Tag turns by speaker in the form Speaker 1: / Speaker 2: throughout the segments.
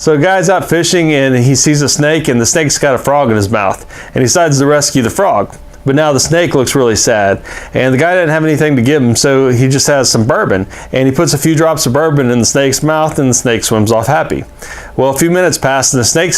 Speaker 1: So a guy's out fishing and he sees a snake, and the snake's got a frog in his mouth, and he decides to rescue the frog. But now the snake looks really sad, and the guy doesn't have anything to give him, so he just has some bourbon, and he puts a few drops of bourbon in the snake's mouth, and the snake swims off happy. Well, a few minutes pass, and the snake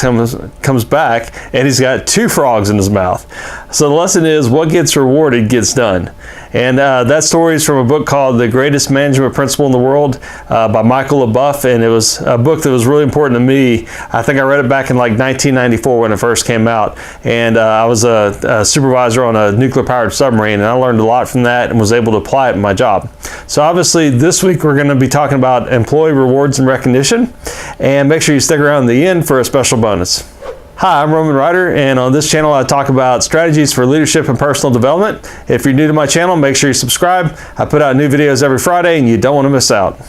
Speaker 1: comes back, and he's got 2 frogs in his mouth. So the lesson is, what gets rewarded gets done. And that story is from a book called The Greatest Management Principle in the World by Michael LaBeouf, and it was a book that was really important to me. I think I read it back in like 1994 when it first came out, and I was a supervisor on a nuclear-powered submarine, and I learned a lot from that and was able to apply it in my job. So obviously this week we're going to be talking about employee rewards and recognition, and make sure you stick around to the end for a special bonus. Hi, I'm Ryder, and on this channel I talk about strategies for leadership and personal development. If you're new to my channel, make sure you subscribe. I put out new videos every Friday and you don't want to miss out.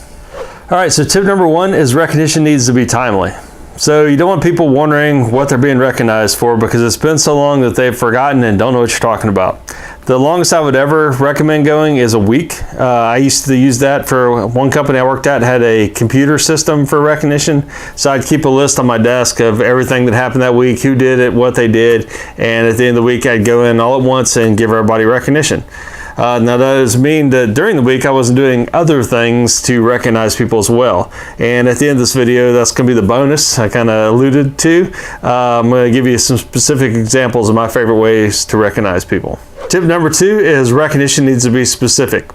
Speaker 1: Alright, so tip number 1 is recognition needs to be timely. So you don't want people wondering what they're being recognized for because it's been so long that they've forgotten and don't know what you're talking about. The longest I would ever recommend going is a week. I used to use that for one company I worked at, had a computer system for recognition. So I'd keep a list on my desk of everything that happened that week, who did it, what they did, and at the end of the week I'd go in all at once and give everybody recognition. Now that does mean that during the week I wasn't doing other things to recognize people as well. And at the end of this video, that's going to be the bonus I kind of alluded to. I'm going to give you some specific examples of my favorite ways to recognize people. Tip number 2 is recognition needs to be specific.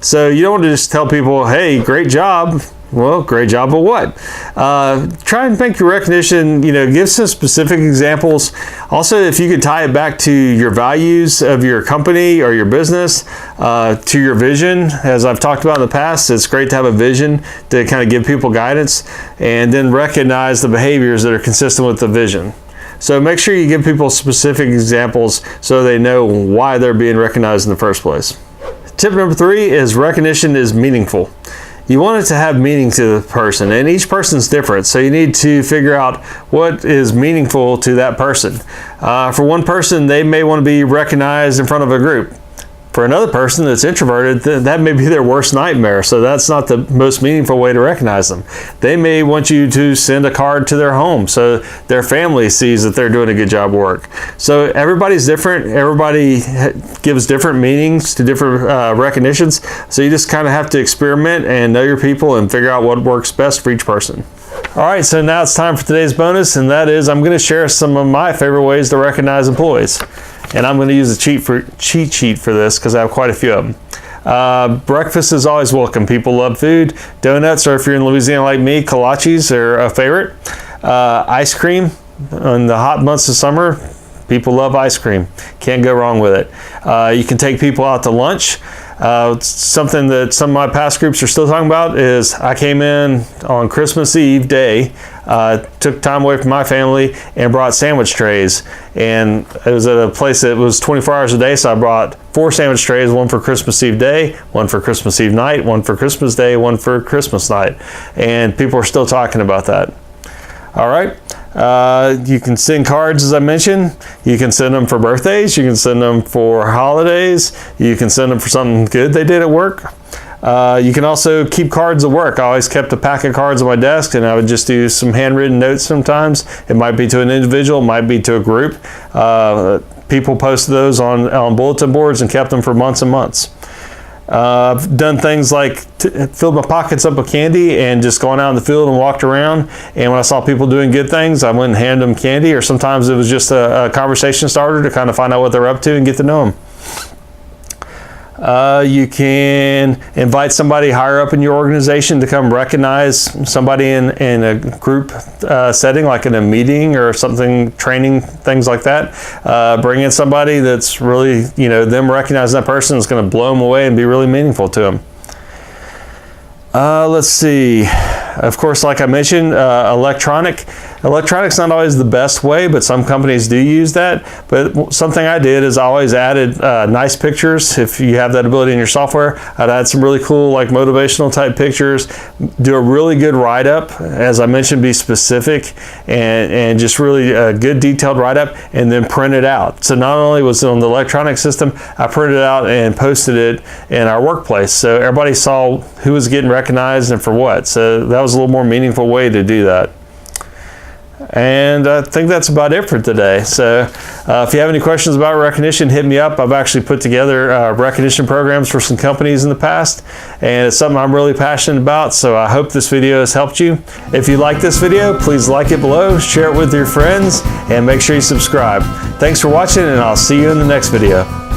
Speaker 1: So you don't want to just tell people, hey, great job. Well, great job of what? Try and make your recognition, give some specific examples. Also, if you could tie it back to your values of your company or your business, to your vision, as I've talked about in the past, it's great to have a vision to kind of give people guidance, and then recognize the behaviors that are consistent with the vision. So make sure you give people specific examples so they know why they're being recognized in the first place. Tip number 3 is recognition is meaningful. You want it to have meaning to the person, and each person's different, so you need to figure out what is meaningful to that person. For one person, they may want to be recognized in front of a group. For another person that's introverted, that may be their worst nightmare, so that's not the most meaningful way to recognize them. They may want you to send a card to their home so their family sees that they're doing a good job of work. So everybody's different. Everybody gives different meanings to different recognitions, so you just kind of have to experiment and know your people and figure out what works best for each person. Alright, so now it's time for today's bonus, and that is I'm going to share some of my favorite ways to recognize employees. And I'm going to use a cheat sheet for this because I have quite a few of them. Breakfast is always welcome. People love food. Donuts, or if you're in Louisiana like me, kolaches are a favorite. Ice cream in the hot months of summer. People love ice cream. Can't go wrong with it. You can take people out to lunch. Something that some of my past groups are still talking about is I came in on Christmas Eve day, took time away from my family and brought sandwich trays, and it was at a place that was 24 hours a day, so I brought 4 sandwich trays, one for Christmas Eve day, one for Christmas Eve night, one for Christmas day, one for Christmas night, and people are still talking about that. All right. You can send cards, as I mentioned. You can send them for birthdays. You can send them for holidays. You can send them for something good they did at work. You can also keep cards at work. I always kept a pack of cards on my desk, and I would just do some handwritten notes sometimes. It might be to an individual, it might be to a group. People posted those on bulletin boards and kept them for months and months. I've done things like filled my pockets up with candy and just gone out in the field and walked around, and when I saw people doing good things, I went and handed them candy, or sometimes it was just a conversation starter to kind of find out what they're up to and get to know them. You can invite somebody higher up in your organization to come recognize somebody in a group setting, like in a meeting or something, training, things like that. Bring in somebody that's really, them recognizing that person is going to blow them away and be really meaningful to them. Let's see. Of course, like I mentioned, electronic's not always the best way, but some companies do use that. But something I did is I always added nice pictures. If you have that ability in your software, I'd add some really cool, like motivational type pictures. Do a really good write-up. As I mentioned, be specific and just really a good detailed write-up, and then print it out. So not only was it on the electronic system, I printed it out and posted it in our workplace. So everybody saw who was getting recognized and for what. So that was a little more meaningful way to do that. And I think that's about it for today. So if you have any questions about recognition, hit me up. I've actually put together recognition programs for some companies in the past, and it's something I'm really passionate about. So I hope this video has helped you. If you like this video, please like it below, share it with your friends, and make sure you subscribe. Thanks for watching, and I'll see you in the next video.